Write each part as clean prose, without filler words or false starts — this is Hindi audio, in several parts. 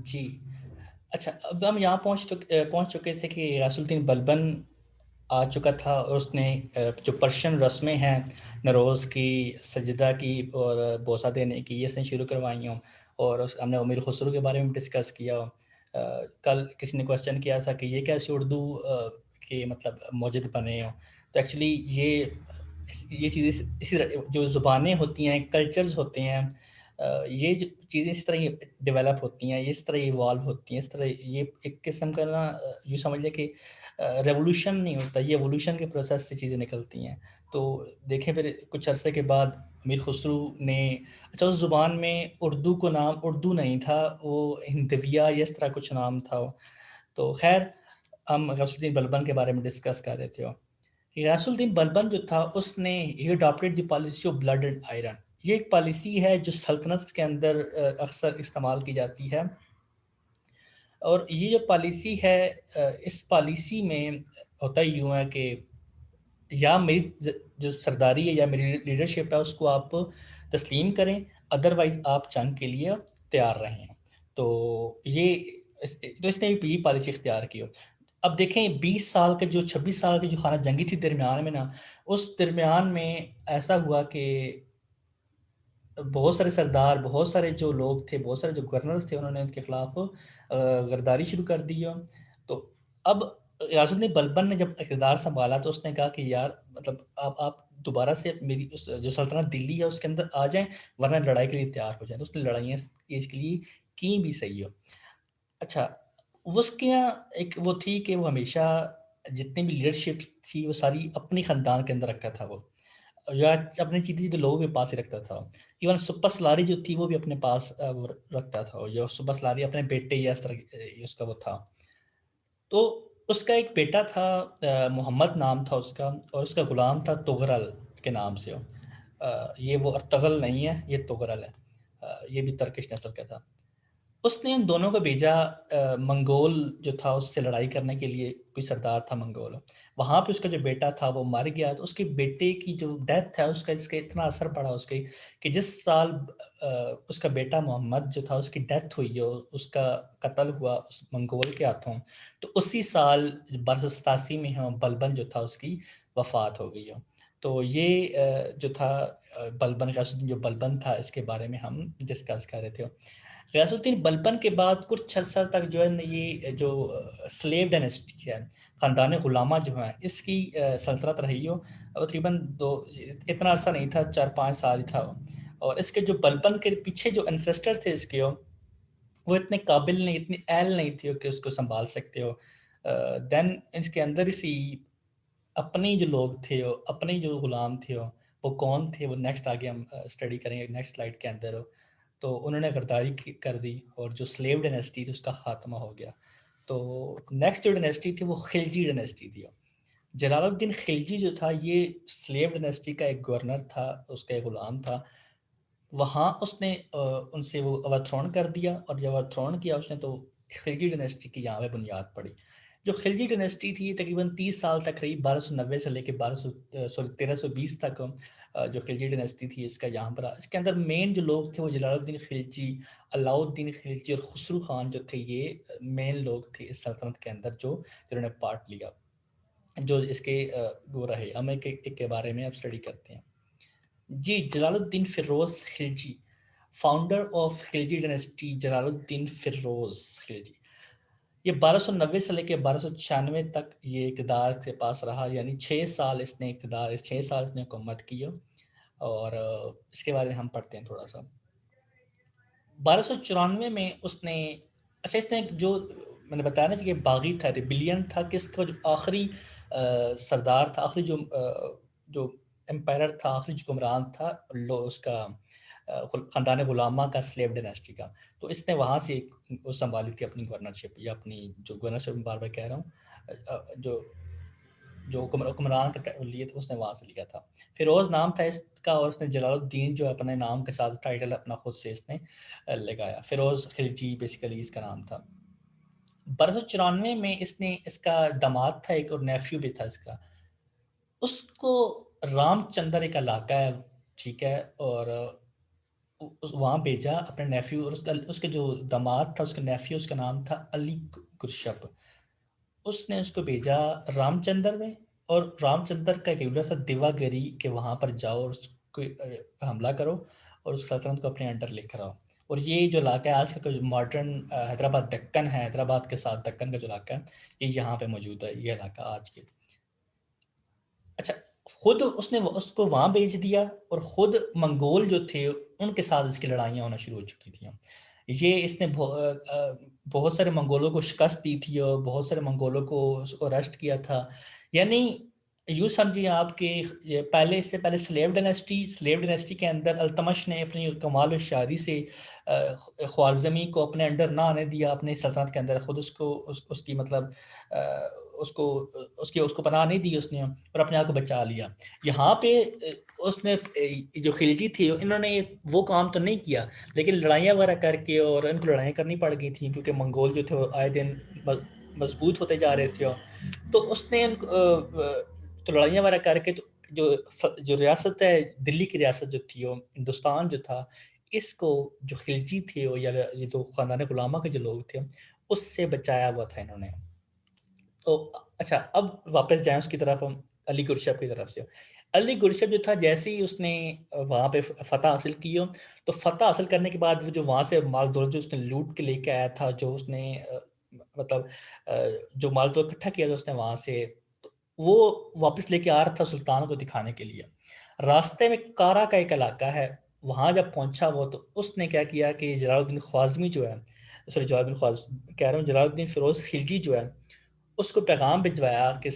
जी। अच्छा, अब हम यहाँ पहुँच चुके थे कि ग़ियासुद्दीन बलबन आ चुका था और उसने जो पर्शियन रस्में हैं, नरोज़ की, सजदा की और बोसा देने की, ये इसने शुरू करवाई हों। और हमने अमीर खुसरो के बारे में डिस्कस किया। कल किसी ने क्वेश्चन किया था कि ये कैसे उर्दू के मतलब मौजूद बने हों। तो एक्चुअली ये चीज़ें इसी तरह जो ज़ुबानें होती हैं, कल्चर्स होते हैं, ये जो चीज़ें इस तरह ही डेवलप होती हैं, इस तरह इवॉल्व होती हैं, इस तरह ये एक किस्म का ना यूँ समझ लें कि रेवोल्यूशन नहीं होता, ये एवोल्यूशन के प्रोसेस से चीज़ें निकलती हैं। तो देखें फिर कुछ अरसे के बाद अमीर खुसरो ने अच्छा उस ज़ुबान में उर्दू को नाम उर्दू नहीं था, वो हिंदविया या इस तरह कुछ नाम था वो। तो ख़ैर हम ग़ियासुद्दीन बलबन के बारे में डिस्कस कर रहे थे। ग़ियासुद्दीन बलबन जो था उसने ही adopted the policy of blood and iron. ये एक पॉलिसी है जो सल्तनत के अंदर अक्सर इस्तेमाल की जाती है। और ये जो पॉलिसी है इस पॉलिसी में होता यूँ है कि या मेरी जो सरदारी है या मेरी लीडरशिप है उसको आप तस्लीम करें, अदरवाइज़ आप जंग के लिए तैयार रहें। तो ये तो इसने ये पॉलिसी इख्तियार की हो। अब देखें 20 साल के जो 26 साल की जो खाना जंगी थी दरमियान में ना, उस दरमियान में ऐसा हुआ कि बहुत सारे सरदार, बहुत सारे जो लोग थे, बहुत सारे जो गवर्नर्स थे, उन्होंने उनके खिलाफ गद्दारी शुरू कर दी हो। तो अब ग़ियासुद्दीन बलबन ने जब इक़्तिदार सँभाला तो उसने कहा कि यार मतलब आप दोबारा से मेरी उस जो सल्तनत दिल्ली है उसके अंदर आ जाएँ, वरना लड़ाई के लिए तैयार हो जाएँ। तो उसने लड़ाइयाँ इसके लिए की भी सही हो। अच्छा, वो उसके यहाँ एक वो थी कि वो हमेशा जितनी भी लीडरशिप थी, वो सारी अपनी ख़ानदान के अंदर रखता था वो। या अपनी चीज़ें तो लोगों के पास ही रखता था। इवन सुप्पा सलारी जो थी, वो भी अपने पास वो रखता था। जो सुप्पा सलारी अपने बेटे या इस तरह उसका वो था। तो उसका एक बेटा था मोहम्मद नाम था उसका और उसका गुलाम था तुगरल के नाम से वो। ये वो अर्तुगरल नहीं है, ये तुगरल है। ये भी तुर्किश नस्ल का था। उसने इन दोनों को भेजा मंगोल जो था उससे लड़ाई करने के लिए, कोई सरदार था मंगोल। वहाँ पे उसका जो बेटा था वो मर गया, तो उसके बेटे की जो डेथ है उसका इसके इतना असर पड़ा उसके कि जिस साल उसका बेटा मोहम्मद जो था उसकी डेथ हुई हो, उसका कत्ल हुआ उस मंगोल के हाथों, तो उसी साल 1287 में बलबन जो था उसकी वफ़ात हो गई हो। तो ये जो था बलबन ग़ियासुद्दीन जो बलबन था इसके बारे में हम डिस्कस कर रहे थे। ग़ियासुद्दीन बलबन के बाद कुछ अर्सा तक जो है ना ये जो स्लेव डायनेस्टी है, ख़ानदान ग़ुलामा जो है इसकी सल्तनत रही हो। तकरीबन 2 इतना अर्सा नहीं था, 4-5 साल ही था वो। और इसके जो बलबन के पीछे जो एंसेस्टर थे इसके वो इतने काबिल नहीं, इतनी अहल नहीं थी कि उसको सँभाल सकते हो। देन इसके अंदर ही अपने जो लोग थे, अपने जो गुलाम थे वो कौन थे, वो नेक्स्ट आगे हम स्टडी करेंगे नेक्स्ट स्लाइड के अंदर। तो उन्होंने गद्दारी कर दी और जो स्लेव डायनेस्टी थी उसका खात्मा हो गया। तो नेक्स्ट जो डायनेस्टी थी वो खिलजी डायनेस्टी थी। जलालुद्दीन खिलजी जो था ये स्लेव डायनेस्टी का एक गवर्नर था, उसका एक गुलाम था। वहाँ उसने उनसे वो ओवरथ्रोन कर दिया और जब ओवरथ्रोन किया उसने तो खिलजी डायनेस्टी की यहाँ पे बुनियाद पड़ी। जो खिलजी डायनेस्टी थी तकरीबन 30 साल तक रही, 1290 से लेके 1320 तक जो खिलजी डायनेस्टी थी इसका यहाँ पर इसके अंदर मेन जो लोग थे वो जलालुद्दीन खिलजी, अलाउद्दीन खिलजी और खुसरो खान जो थे ये मेन लोग थे इस सल्तनत के अंदर जो जिन्होंने पार्ट लिया। जो इसके वो रहे, हम एक के बारे में अब स्टडी करते हैं। जी, Jalaluddin Firoz Khilji, founder of Khilji dynasty Jalaluddin Firoz Khilji. ये 1290 से लेके 1296 तक ये इक़्तिदार के पास रहा, यानी 6 साल इसने इक़्तिदार 6 साल इसने हुकूमत की है। और इसके बारे में हम पढ़ते हैं थोड़ा-सा। 1294 में उसने अच्छा इसने जो मैंने बताया ना कि बागी था, रिबेलियन था कि इसका जो आखिरी सरदार था, आखिरी जो एम्पायर था, आखिरी जो हुक्मरान था लो उसका ख़ानदान गुलामा का स्लेव डायनेस्टी का। तो इसने वहाँ से एक वो सँभाली थी अपनी गवर्नरशिप या अपनी जो गवर्नरशिप मैं बार-बार कह रहा हूँ जो जो हुक्मरान का लिए थे उसने वहाँ से लिया था। फ़िरोज़ नाम था इसका और उसने जलालुद्दीन जो अपने नाम के साथ टाइटल अपना खुद से इसने लगाया। फ़िरोज़ खिलजी बेसिकली इसका नाम था। 1294 में इसने इसका दामाद था एक और नेफ्यू भी था इसका। उसको रामचंद्र एक इलाका है, ठीक है? और वहाँ भेजा अपने नेफ्यू, और उसके जो दामाद था, उसका नेफ्यू, उसका नाम था अली गुरशप। उसने उसको भेजा रामचंद्र में, और रामचंद्र का एक रूलर था दिवागिरी के वहाँ पर जाओ और उसको हमला करो और उस सल्तनत को अपने अंडर लेकर आओ। और ये जो इलाका है आज का जो मॉडर्न हैदराबाद दक्कन है, हैदराबाद के साथ दक्कन का जो इलाका है, ये यहाँ पे मौजूद है, ये इलाका आज के। अच्छा, खुद उसने उसको वहाँ भेज दिया, और खुद मंगोल जो थे उनके साथ इसकी लड़ाइयाँ होना शुरू हो चुकी थी। ये इसने बहुत सारे मंगोलों को शिकस्त दी थी और बहुत सारे मंगोलों को उसको अरेस्ट किया था। यानी यूँ समझिए आप कि ये पहले, इससे पहले स्लेव डायनेस्टी के अंदर अल्तमश ने अपनी कमाल और शायरी से ख्वारज़मी को अपने अंडर ना आने दिया, अपने सल्तनत के अंदर खुद उसको उसकी मतलब अ, उसको उसकी उसको पनाह नहीं दी उसने, और अपने आप को बचा लिया। यहाँ पे उसने जो खिलजी थे इन्होंने वो काम तो नहीं किया, लेकिन लड़ाइयाँ वगैरह करके, और इनको लड़ाइयाँ करनी पड़ गई थी क्योंकि मंगोल जो थे वो आए दिन मजबूत होते जा रहे थे। तो उसने तो लड़ाइयाँ वगैरह करके, तो जो रियासत है, दिल्ली की रियासत जो थी, वो हिंदुस्तान जो था, इसको जो खिलजी थे या ये जो ख़ानदान गुलामा के जो लोग थे, उससे बचाया हुआ था इन्होंने। तो अच्छा, अब वापस जाएँ उसकी तरफ हम, अली गुरशप की तरफ से। अली गुरशप जो था, जैसे ही उसने वहाँ पे फ़तह हासिल की हो, तो फ़तह हासिल करने के बाद वो जो वहाँ से माल-दौलत जो उसने लूट के लेके आया था, जो उसने मतलब जो माल-दौलत इकट्ठा किया था उसने वहाँ से, तो वो वापस लेके आ रहा था सुल्तान को दिखाने के लिए। रास्ते में कारा का एक इलाका है, वहाँ जब पहुँचा वो, तो उसने क्या किया कि जलालुद्दीन ख्वाज़मी जो है, सॉरी जलालुद्दीन ख्वाज़ कह रहा हूँ, जलालुद्दीन फ़िरोज़ खिलजी जो है, उसको पैगाम भिजवाया कि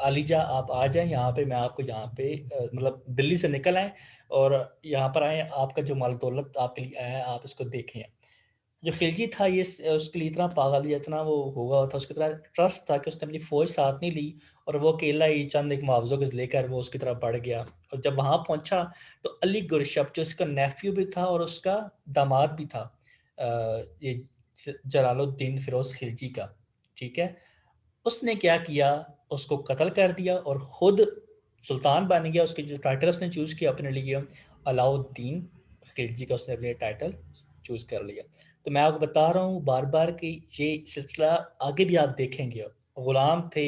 अलीजा आप आ जाएँ यहाँ पे, मैं आपको यहाँ पे मतलब दिल्ली से निकल आएँ और यहाँ पर आएँ, आपका जो माल-दौलत आपके लिए आया है, आप इसको देखें। जो खिलजी था, ये उसके लिए इतना पागल या इतना वो हुआ था, उसको इतना ट्रस्ट था कि उसने अपनी फ़ौज साथ नहीं ली, और वो अकेला ही चंद एक मुआवज़ों को लेकर वो उसकी तरफ बढ़ गया। और जब वहाँ पहुँचा, तो अली गुरशप जो उसका नेफ्यू भी था और उसका दामाद भी था, ये जलालुद्दीन फ़िरोज़ खिलजी का, ठीक है? उसने क्या किया, उसको कत्ल कर दिया और खुद सुल्तान बन गया। उसके जो टाइटल उसने चूज़ किया अपने लिए, अलाउद्दीन खिलजी का उसने अपने टाइटल चूज़ कर लिया। तो मैं आपको बता रहा हूँ बार-बार कि ये सिलसिला आगे भी आप देखेंगे। गुलाम थे,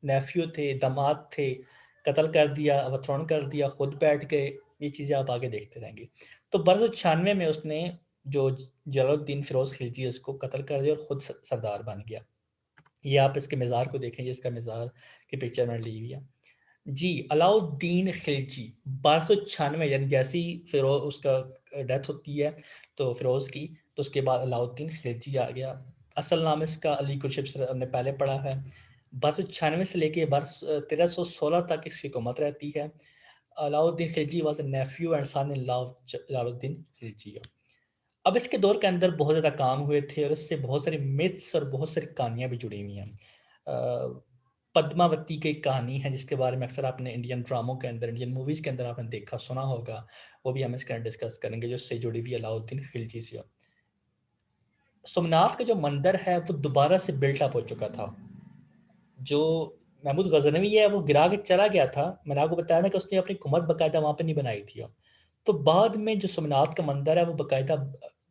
नेफ्यू थे, दामाद थे, कत्ल कर दिया, ओवरथ्रोन कर दिया, खुद बैठ गए, ये चीज़ें आप आगे देखते रहेंगे। तो 1296 में उसने जो जलालुद्दीन फ़िरोज़ खिलजी है उसको कत्ल कर दिया और खुद सरदार बन गया। ये आप इसके मज़ार को देखें, ये इसका मज़ार की पिक्चर मैंने ली हुई है। जी, अलाउद्दीन खिलजी 1296, यानी जैसे ही उसका डेथ होती है तो फ़िरोज़ की, तो उसके बाद अलाउद्दीन खिलजी आ गया। असल नाम इसका अली कुरशब सर हमने पहले पढ़ा है। 1296 से लेके 1316 तक इसकी हुकूमत रहती है। Alauddin Khilji was a nephew and son in law of Jalaluddin Khilji. अब इसके दौर के अंदर बहुत ज़्यादा काम हुए थे और इससे बहुत सारी मिथ्स और बहुत सारी कहानियाँ भी जुड़ी हुई हैं। पद्मावती की एक कहानी है जिसके बारे में अक्सर आपने इंडियन ड्रामों के अंदर, इंडियन मूवीज़ के अंदर आपने देखा, सुना होगा। वो भी हम इसके अंदर डिस्कस करेंगे जो इससे जुड़ी हुई है अलाउद्दीन खिलजी से। सोमनाथ का जो मंदिर है वो दोबारा से बिल्ट अप हो चुका था। जो महमूद गज़नवी है वो गिरा के चला गया था। मैंने आपको बताया ना कि उसने अपनी हुकूमत बाकायदा वहाँ पे नहीं बनाई थी। तो बाद में जो सोमनाथ का मंदिर है वो बाकायदा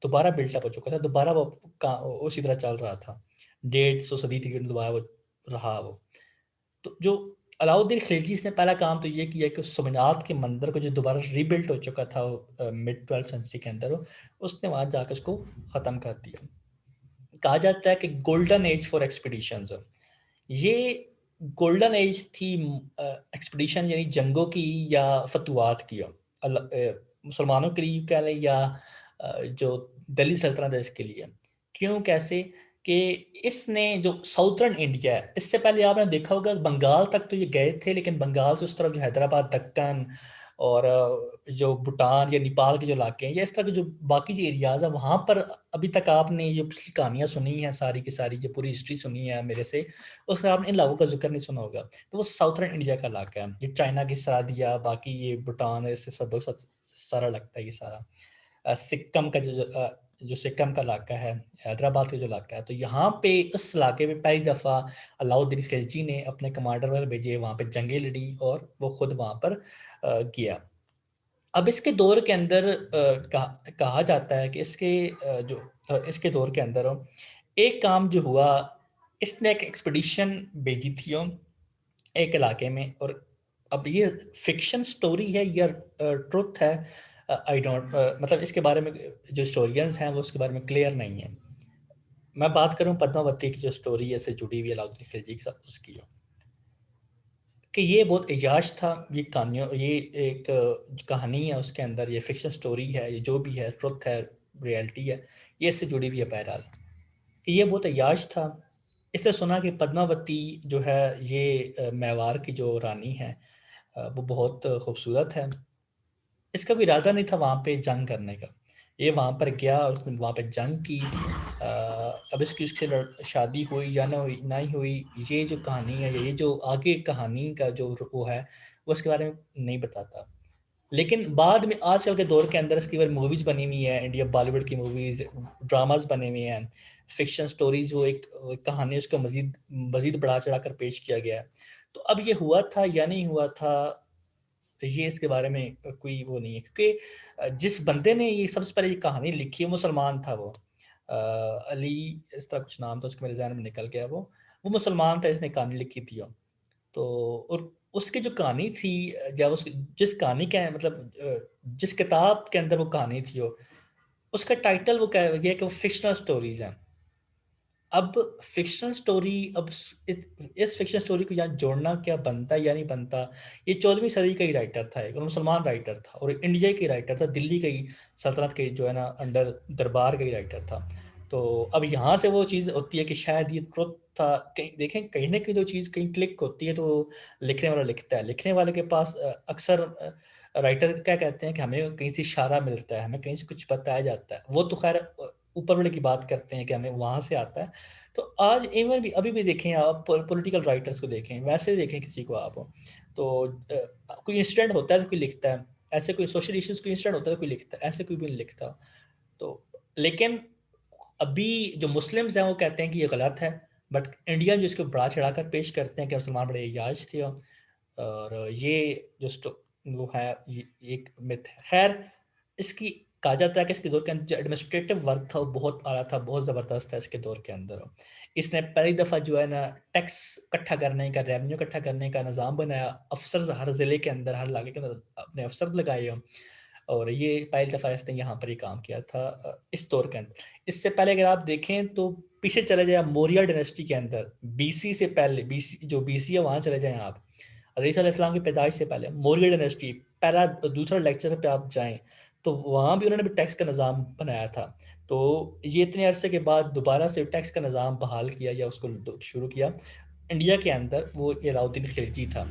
दोबारा बिल्ट अप हो चुका था। दोबारा वो का उसी तरह चल रहा था। 150 सदी तकरीबन दोबारा वो रहा वो। तो जो अलाउद्दीन खिलजी ने पहला काम तो ये किया कि सोमनाथ के मंदिर को जो दोबारा रीबिल्ट हो चुका था मिड 12th सेंचुरी के अंदर, उसने वहाँ जाकर उसको ख़त्म कर दिया। कहा जाता है कि गोल्डन एज फॉर एक्सपीडिशंस, ये गोल्डन एज थी एक्सपीडिशन यानी जंगों की या फतवात की, मुसलमानों के लिए कह लें या जो दिल्ली सल्तनत है इसके लिए। क्यों, कैसे कि इसने जो साउथर्न इंडिया है, इससे पहले आपने देखा होगा बंगाल तक तो ये गए थे, लेकिन बंगाल से उस तरफ जो हैदराबाद, दक्कन और जो भूटान या नेपाल के जो इलाके हैं या इस तरह के जो बाकी जो एरियाज़ हैं, वहाँ पर अभी तक आपने जो पिछली कहानियाँ सुनी हैं सारी की सारी, जो पूरी हिस्ट्री सुनी है मेरे से, उसमें आपने इन इलाकों का ज़िक्र नहीं सुना होगा। तो वो साउथर्न इंडिया का इलाका है। ये चाइना की सरहदिया, बाकी ये भूटान है, इससे सब सारा लगता है ये सारा। सिक्किम का जो सिक्किम का इलाका है, हैदराबाद का जो इलाका है, तो यहाँ पे उस इलाके में पहली दफ़ा अलाउद्दीन खिलजी ने अपने कमांडर वगैरह भेजे, वहाँ पे जंगें लड़ी और वो खुद वहाँ पर गया। अब इसके दौर के अंदर कहा जाता है कि इसके दौर के अंदर एक काम जो हुआ, इसने एक एक्सपीडिशन भेजी थी एक इलाके में। और अब ये फ़िक्शन स्टोरी है या ट्रुथ है, आई डोंट मतलब इसके बारे में जो हिस्टोरियंस हैं वो उसके बारे में क्लियर नहीं है। मैं बात करूँ पद्मावती की जो स्टोरी है इससे जुड़ी हुई है अलाउद्दीन खिलजी के साथ उसकी कि ये बहुत एजाज था, ये कहानियों ये एक जो कहानी है उसके अंदर ये फ़िक्शन स्टोरी है, ये जो भी है ट्रुथ है, रियलिटी है, ये इससे जुड़ी हुई है बहरहाल। कि ये बहुत एजाज था। इसने सुना कि पद्मावती जो है ये मेवाड़ की जो रानी है वो बहुत खूबसूरत है। इसका कोई इरादा नहीं था वहाँ पे जंग करने का। ये वहाँ पर गया और उसने वहाँ पे जंग की। अब इसकी उससे शादी हुई या ना हुई नहीं हुई, ये जो कहानी है, ये जो आगे कहानी का जो वो है, वो उसके बारे में नहीं बताता। लेकिन बाद में आजकल के दौर के अंदर इसकी बार मूवीज़ बनी हुई हैं, इंडिया बॉलीवुड की मूवीज़, ड्रामाज़ बने हुए हैं, फ़िक्शन स्टोरीज़ जो एक कहानी है उसको मज़ीद मज़ीद बढ़ा-चढ़ा कर पेश किया गया है। तो अब ये हुआ था या नहीं हुआ था, ये इसके बारे में कोई वो नहीं है, क्योंकि जिस बंदे ने ये सबसे पहले ये कहानी लिखी है मुसलमान था वो। अली इस तरह कुछ नाम था उसका, मेरे ज़हन में निकल गया वो मुसलमान था जिसने कहानी लिखी थी वो। तो और उसकी जो कहानी थी, जब उस जिस कहानी का मतलब जिस किताब के अंदर वो कहानी थी वो, उसका टाइटल वो क्या है, ये है कि वो फ़िक्शनल स्टोरीज़ हैं। अब फ़िक्शनल स्टोरी, अब इस फ़िक्शनल स्टोरी को यहाँ जोड़ना क्या बनता है या नहीं बनता? ये 14वीं सदी का ही राइटर था एक, और मुसलमान राइटर था और इंडिया का ही राइटर था, दिल्ली का ही सल्तनत के जो है ना अंडर दरबार का ही राइटर था। तो अब यहाँ से वो चीज़ होती है कि शायद ये ट्रुथ था। कहीं देखें, कहीं न कहीं तो चीज़ कहीं क्लिक होती है तो लिखने वाला लिखता है। लिखने वाले के पास अक्सर राइटर क्या कहते हैं कि हमें कहीं से इशारा मिलता है, हमें कहीं से कुछ बताया जाता है। वो तो ख़ैर ऊपर वाले की बात करते हैं कि हमें वहाँ से आता है। तो आज इवन भी अभी भी देखें आप, पॉलिटिकल राइटर्स को देखें, वैसे देखें किसी को आप, तो कोई इंसिडेंट होता है तो कोई लिखता है, ऐसे कोई सोशल इश्यूज़ कोई इंसिडेंट होता है तो कोई लिखता है, ऐसे कोई भी नहीं लिखता। तो लेकिन अभी जो मुस्लिम्स हैं वो कहते हैं कि ये गलत है, बट इंडियन जो इसको बढ़ा चढ़ाकर पेश करते हैं कि मुसलमान बड़े एजाज थे, और ये जो वो है ये एक मिथ है। खैर, इसकी कहा जाता है कि इसके दौर के अंदर जो एडमिनिस्ट्रेटिव वर्क था वो बहुत आला था, बहुत ज़बरदस्त था इसके दौर के अंदर। इसने पहली दफ़ा जो है ना टैक्स इकट्ठा करने का, रेवेन्यू इकट्ठा करने का निज़ाम बनाया। अफ़सर हर ज़िले के अंदर, हर इलाके के अंदर अपने अफ़सर लगाए और ये पहली दफ़ा इसने यहाँ पर ही काम किया था इस दौर के अंदर। इससे पहले अगर आप देखें तो पीछे चले जाएँ मौर्य डायनेस्टी के अंदर, बीसी से पहले, बीसी जो बीसी है वहाँ चले जाएँ आप। ईसा अलैहिस्सलाम की पैदाइश से पहले मौर्य डायनेस्टी, पहला दूसरा लेक्चर पे आप जाएँ, तो वहाँ भी उन्होंने भी टैक्स का निज़ाम बनाया था। तो ये इतने अरसे के बाद दोबारा से टैक्स का निज़ाम बहाल किया या उसको शुरू किया इंडिया के अंदर, वो ये अलाउद्दीन खिलजी था।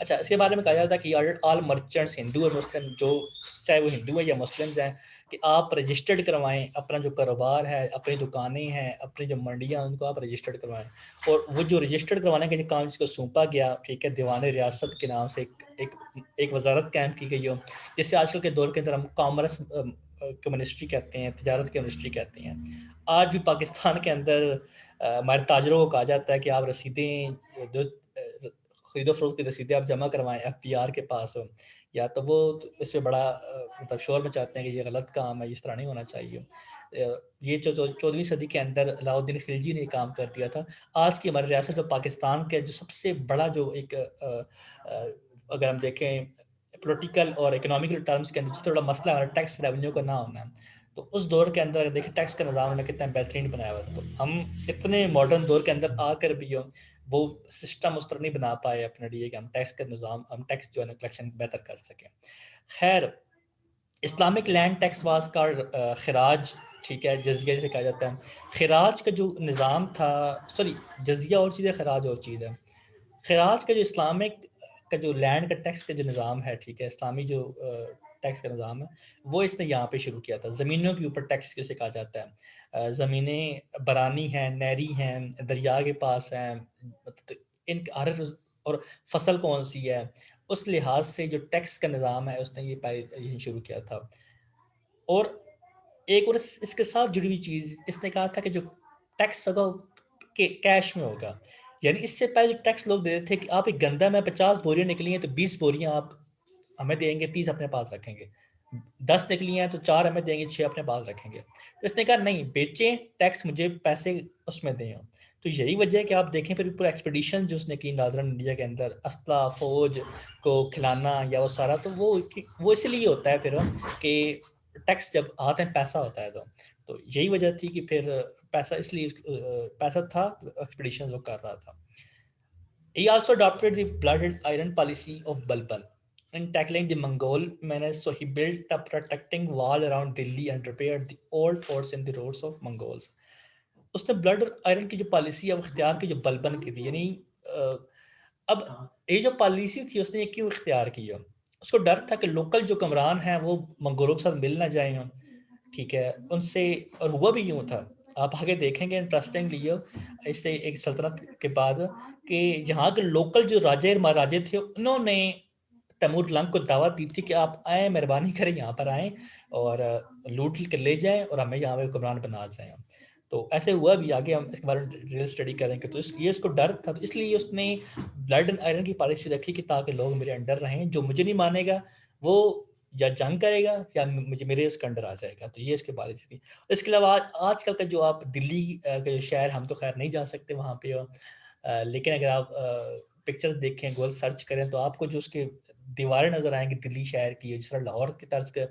अच्छा, इसके बारे में कहा जाता है कि ऑल ऑल मर्चेंट्स, हिंदू और मुस्लिम, जो चाहे वो हिंदू हैं या मुस्लिम्स हैं, कि आप रजिस्टर्ड करवाएँ अपना जो कारोबार है, अपनी दुकानें हैं, अपनी जो मंडियाँ हैं, उनको आप रजिस्टर्ड करवाएँ। और वो जो रजिस्टर्ड करवाने का जो काम जिसको सौंपा गया, ठीक है, दीवान-ए-रियासत के नाम से एक एक वज़ारत कायम की गई हो, जिसे आजकल के दौर के अंदर हम कॉमर्स के मिनिस्ट्री कहते हैं, तिजारत की मिनिस्ट्री कहते हैं। आज भी पाकिस्तान के अंदर हमारे ताजरों को कहा जाता है कि आप रसीदें जो खरीदो-फ़रोख्त की रसीदें आप जमा करवाएँ एफबीआर के पास, या तो वो इस पे बड़ा मतलब शोर मचाते हैं कि ये गलत काम है, इस तरह नहीं होना चाहिए। ये जो जो 14वीं सदी के अंदर अलाउद्दीन खिलजी ने काम कर दिया था। आज की हमारी रियासत में पाकिस्तान के जो सबसे बड़ा जो एक अगर हम देखें पॉलिटिकल और इकोनॉमिकल टर्म्स के अंदर सबसे बड़ा मसला हमारा टैक्स रेवेन्यू का ना होना है। तो उस दौर के अंदर अगर देखें टैक्स का निज़ाम उन्होंने कितना बेहतरीन बनाया हुआ था। तो हम इतने मॉडर्न दौर के अंदर आकर भी वो सिस्टम उस तरह नहीं बना पाए अपने लिए कि हम टैक्स का निज़ाम, हम टैक्स जो है ना कलेक्शन बेहतर कर सकें। खैर, Islamic land tax was called खिराज, ठीक है, जज़िया जिसे कहा जाता है। खिराज का जो निज़ाम था, सॉरी, जज़िया और चीज़ है, खिराज और चीज़ है। खिराज का जो इस्लामिक का जो लैंड का टैक्स का जो निज़ाम है, ठीक है, इस्लामी जो टैक्स का निज़ाम है, वो इसने यहाँ पे शुरू किया था। ज़मीनों के ऊपर टैक्स जिसे कहा जाता है। ज़मीनें बरानी हैं, नहरी हैं, दरिया के पास हैं, मतलब तो इन हर और फसल कौन-सी है, उस लिहाज से जो टैक्स का निज़ाम है, उसने ये यही शुरू किया था। और एक और इसके साथ जुड़ी हुई चीज़, इसने कहा था कि जो टैक्स होगा के कैश में होगा। यानी इससे पहले जो टैक्स लोग देते थे कि आप एक गंदा में 50 बोरियाँ निकली हैं तो 20 बोरियाँ आप हमें देंगे 30 अपने पास रखेंगे। 10 निकली हैं तो 4 हमें देंगे, 6 अपने पास रखेंगे। तो इसने कहा नहीं बेचें, टैक्स मुझे पैसे उसमें दें। तो यही वजह है कि आप देखें फिर पूरा एक्सपीडिशन जो उसने की नाज़रन इंडिया के अंदर असला फ़ौज को खिलाना या वो सारा, तो वो इसलिए होता है फिर कि टैक्स जब हाथ में पैसा होता है तो यही वजह थी कि फिर पैसा इसलिए पैसा था, एक्सपीडिशन वो कर रहा था। He also adopted the blood and iron policy of Balban in tackling the Mongol menace. So he built a protecting wall around Delhi and repaired the old forts in the roads of Mongols. उसने ब्लड और आयरन की जो पॉलिसी अब इख्तियार की जो बलबन की थी, यानी अब ये जो पॉलिसी थी उसने ये क्यों इख्तियार की है? उसको डर था कि लोकल जो कमरान हैं वो मंगोलों के साथ मिल ना जाएं, ठीक है उनसे। और हुआ भी यूं था, आप आगे देखेंगे इंटरेस्टिंगली इससे एक सल्तनत के बाद कि जहाँ के लोकल जो राजे महाराजे थे उन्होंने तैमूर लंग को दावत दी थी कि आप आए, मेहरबानी करें यहाँ पर आएँ और लूट कर ले जाएँ और हमें यहाँ पे हुक्मरान बना जाएँ। तो ऐसे हुआ भी, आगे हम इसके बारे में डिटेल स्टडी करेंगे। तो ये इसको डर था, तो इसलिए उसने ब्लड एंड आयरन की पॉलिसी रखी कि ताकि लोग मेरे अंडर रहें, जो मुझे नहीं मानेगा वो या जंग करेगा या मुझे मेरे उसके अंडर आ जाएगा। तो ये इसकी पॉलिसी थी। इसके अलावा आजकल का जो आप दिल्ली के शहर, हम तो खैर नहीं जा सकते वहाँ पे, लेकिन अगर आप पिक्चर्स देखें, गूगल सर्च करें तो आपको जो उसके दीवारें नज़र आएँगी दिल्ली शहर की, जिस तरह लाहौर की तर्ज के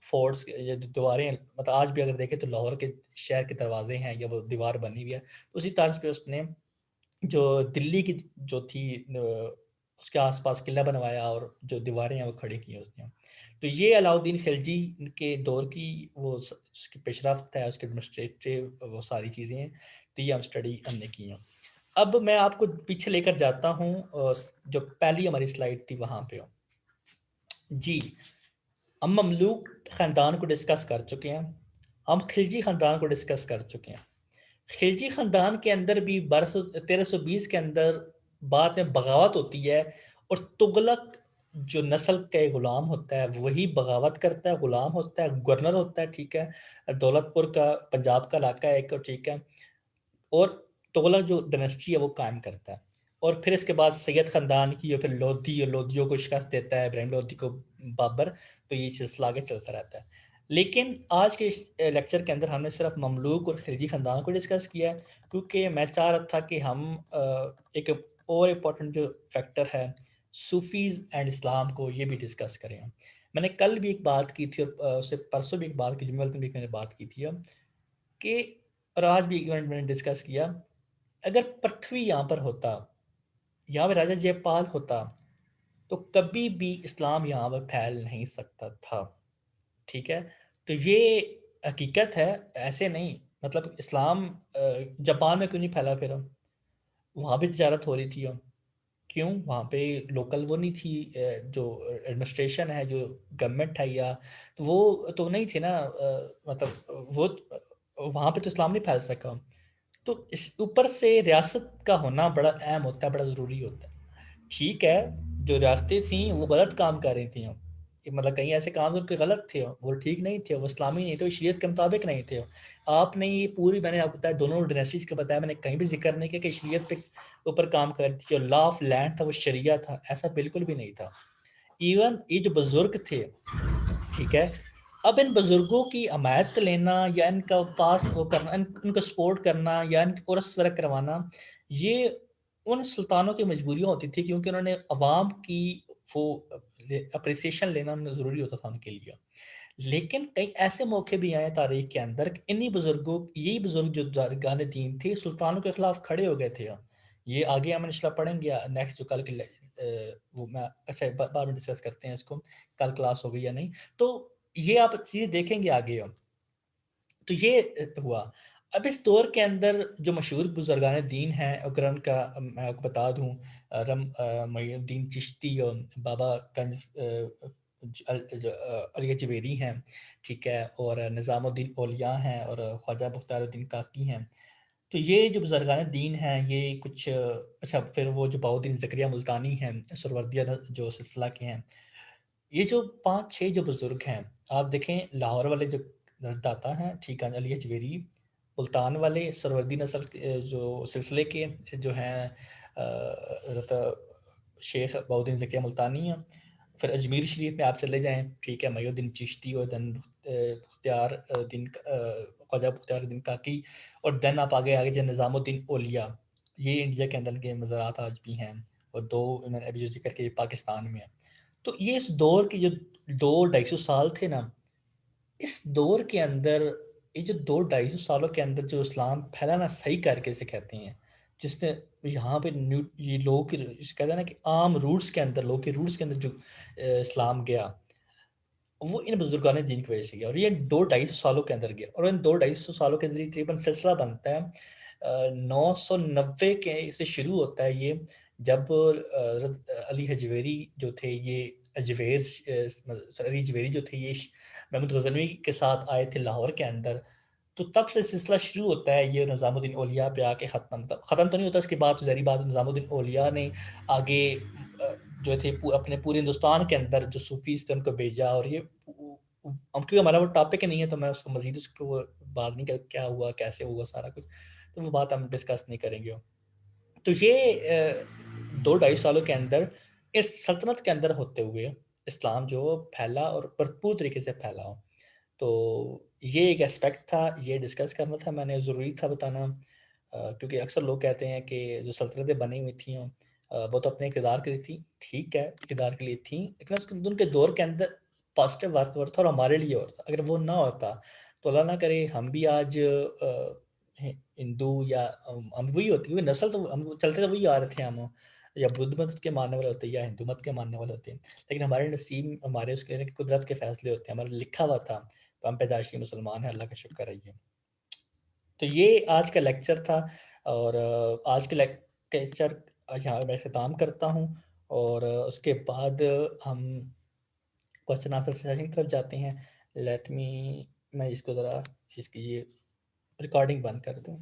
फोर्ट्स ये जो दीवारें हैं, मतलब आज भी अगर देखें तो लाहौर के शहर के दरवाजे हैं या वो दीवार बनी हुई है, तो उसी तर्ज पे उसने जो दिल्ली की जो थी उसके आसपास किला बनवाया और जो दीवारें हैं वो खड़ी की हैं उसने। तो ये अलाउद्दीन खिलजी के दौर की वो उसकी पेशरफ्त है, उसके एडमिनिस्ट्रेटिव वो सारी चीज़ें हैं। तो ये हम स्टडी हमने की हैं। अब मैं आपको पीछे लेकर जाता हूँ, जो पहली हमारी स्लाइड थी वहाँ पे। जी, हम ममलूक ख़ानदान को डिस्कस कर चुके हैं, हम खिलजी ख़ानदान को डिस्कस कर चुके हैं। खिलजी ख़ानदान के अंदर भी 1320 के अंदर बाद में बगावत होती है और तुगलक जो नस्ल का गुलाम होता है वही बगावत करता है, गुलाम होता है, गवर्नर होता है, ठीक है। दौलतपुर का पंजाब का इलाका है एक, ठीक है। और तुगलक जो डायनेस्टी है वो कायम करता है। और फिर इसके बाद सैयद ख़ानदान की, और फिर लोधी और लोधियों को शिकस्त देता है, इब्राहिम लोधी को बाबर। तो ये सिलसिला आगे चलता रहता है। लेकिन आज के इस लेक्चर के अंदर हमने सिर्फ ममलूक और खिलजी ख़ानदान को डिस्कस किया है, क्योंकि मैं चाह रहा था कि हम एक और इम्पोर्टेंट जो फैक्टर है सूफ़ीज़ एंड इस्लाम को ये भी डिस्कस करें। मैंने कल भी एक बात की थी और उससे परसों भी एक बात की, जुम्मे वाले दिन भी मैंने बात की थी कि, और आज भी इवेंट मैंने डिस्कस किया, अगर पृथ्वी यहाँ पर होता, यहाँ पे राजा जयपाल होता, तो कभी भी इस्लाम यहाँ पर फैल नहीं सकता था, ठीक है। तो ये हकीकत है, ऐसे नहीं। मतलब इस्लाम जापान में क्यों नहीं फैला फिर? वहाँ भी तजारत हो रही थी। क्यों? वहाँ पे लोकल वो नहीं थी, जो एडमिनिस्ट्रेशन है, जो गवर्नमेंट है, या तो वो तो नहीं थी ना, मतलब वो वहाँ पे तो इस्लाम नहीं फैल सका। तो इस ऊपर से रियासत का होना बड़ा अहम होता है, बड़ा ज़रूरी होता है। ठीक है, जो रियासतें थीं वो गलत काम कर रही थीं, मतलब कहीं ऐसे काम उनके गलत थे, वो ठीक नहीं थे, वो इस्लामी नहीं थे, वो शरीयत के मुताबिक नहीं थे। आपने ये पूरी, मैंने आपको बताया दोनों डायनेस्टीज़ का बताया, मैंने कहीं भी ज़िक्र नहीं किया कि शरीयत पे ऊपर काम कर रही थी। जो लॉ ऑफ लैंड था वो शरिया था, ऐसा बिल्कुल भी नहीं था। इवन ये जो बुज़ुर्ग थे, ठीक है, अब इन बुज़ुर्गों की हमायत लेना या इनका पास वो करना, इनको सपोर्ट करना या इनकी उर्स वगैरह करवाना, ये उन सुल्तानों की मजबूरियाँ होती थी, क्योंकि उन्होंने अवाम की वो अप्रिसिएशन लेना ज़रूरी होता था उनके लिए। लेकिन कई ऐसे मौके भी आए तारीख के अंदर कि इन्हीं बुज़ुर्गों, यही बुज़ुर्ग जो बुज़ुर्गान दीन थे, सुल्तानों के खिलाफ खड़े हो गए थे। ये आगे हम इंशाल्लाह पढ़ेंगे, नेक्स्ट जो कल के वो मैं अच्छा बाद में डिस्कस करते हैं इसको, कल क्लास होगी या नहीं। तो ये आप चीज़ देखेंगे आगे हम। तो ये हुआ। अब इस दौर के अंदर जो मशहूर बुज़ुर्गान दीन हैं, अगर उनका मैं आपको बता दूँ, मुइनुद्दीन चिश्ती और बाबा गंज अली अजमेरी हैं, ठीक है, और निज़ामुद्दीन औलिया हैं और ख्वाजा मुख्तारुद्दीन काकी हैं। तो ये जो बुज़ुर्गान दीन हैं, ये कुछ अच्छा, फिर वो जो बहाउद्दीन ज़करिया मुल्तानी हैं, सुहरावर्दिया जो सिलसिला के हैं। ये जो 5-6 जो बुज़ुर्ग हैं, आप देखें लाहौर वाले जो दाता हैं, ठीक है, अली अजमेरी, मुल्तान वाले सुहरावर्दी नस्ल के जो सिलसिले के जो हैं, हज़रत शेख बहाउद्दीन ज़किया मुल्तानी हैं, फिर अजमेर शरीफ में आप चले जाएँ, ठीक है, मुइनुद्दीन चिश्ती और देन ख्वाजा बख्तियारुद्दीन काकी, और देन आप आगे आगे जाए निज़ामुद्दीन औलिया। ये इंडिया के अंदर के मज़ारात आज भी हैं, और 2 मैंने अभी जो ज़िक्र किया, ये पाकिस्तान में है। तो ये इस दौर की जो 2 250 साल थे ना, इस दौर के अंदर, ये जो 2 250 सालों के अंदर जो इस्लाम फैला ना, सही करके इसे कहते हैं, जिसने यहाँ पे ये लोगों की कहते हैं ना कि आम रूट्स के अंदर, लोगों के रूट्स के अंदर जो इस्लाम गया, वो इन बुजुर्गान दीन की वजह से गया, और ये 2 250 सालों के अंदर गया, और इन 2 250 सालों के अंदर ये तकरीबन सिलसिला बनता है। 990 के से शुरू होता है ये, जब अली हजवेरी जो थे, ये अली हजवेरी जो थे, ये महमूद गजनवी के साथ आए थे लाहौर के अंदर। तो तब से सिलसिला शुरू होता है, ये निज़ामुद्दीन औलिया पे आके ख़त्म तो नहीं होता, इसके बाद तो ज़ाहिर बात है निज़ामुद्दीन औलिया ने आगे जो थे अपने पूरे हिंदुस्तान के अंदर जो सूफ़ीज़ थे उनको भेजा, और ये अब क्योंकि हमारा वो टॉपिक ही नहीं है, तो मैं उसको मज़ीद उस पे वो बात नहीं कर, क्या हुआ, कैसे हुआ सारा कुछ, तो वो बात हम डिस्कस नहीं करेंगे। तो ये 2 ढाई सालों के अंदर इस सल्तनत के अंदर होते हुए इस्लाम जो फैला, और भरपूर तरीके से फैला हो। तो ये एक एस्पेक्ट था, ये डिस्कस करना था, मैंने ज़रूरी था बताना, क्योंकि अक्सर लोग कहते हैं कि जो सल्तनतें बनी हुई थी वो तो अपने इक़्तिदार के लिए थी, ठीक है, इक़्तिदार के लिए थी, लेकिन उनके दौर के अंदर पॉजिटिव वर्क और था, और हमारे लिए और था। अगर वो ना होता, तो अल्लाह ना करे हम भी आज हिंदू या हम वही होती, क्योंकि नस्ल तो हम चलते तो वही आ रहे थे हम, या बुद्ध मत के मानने वाले होते, या हिंदू मत के मानने वाले होते, लेकिन हमारे नसीब, हमारे उसके कुदरत के फैसले होते हैं, हमारा लिखा हुआ था, तो हम पैदाइशी मुसलमान हैं, अल्लाह का शुक्र है ये। तो ये आज का लेक्चर था, और आज के लेक्चर यहाँ मैं ख़त्म करता हूँ, और उसके बाद हम क्वेश्चन आंसर सेशन की तरफ जाते हैं। लेट मी, मैं इसको ज़रा इसकी ये रिकॉर्डिंग बंद कर दूँ।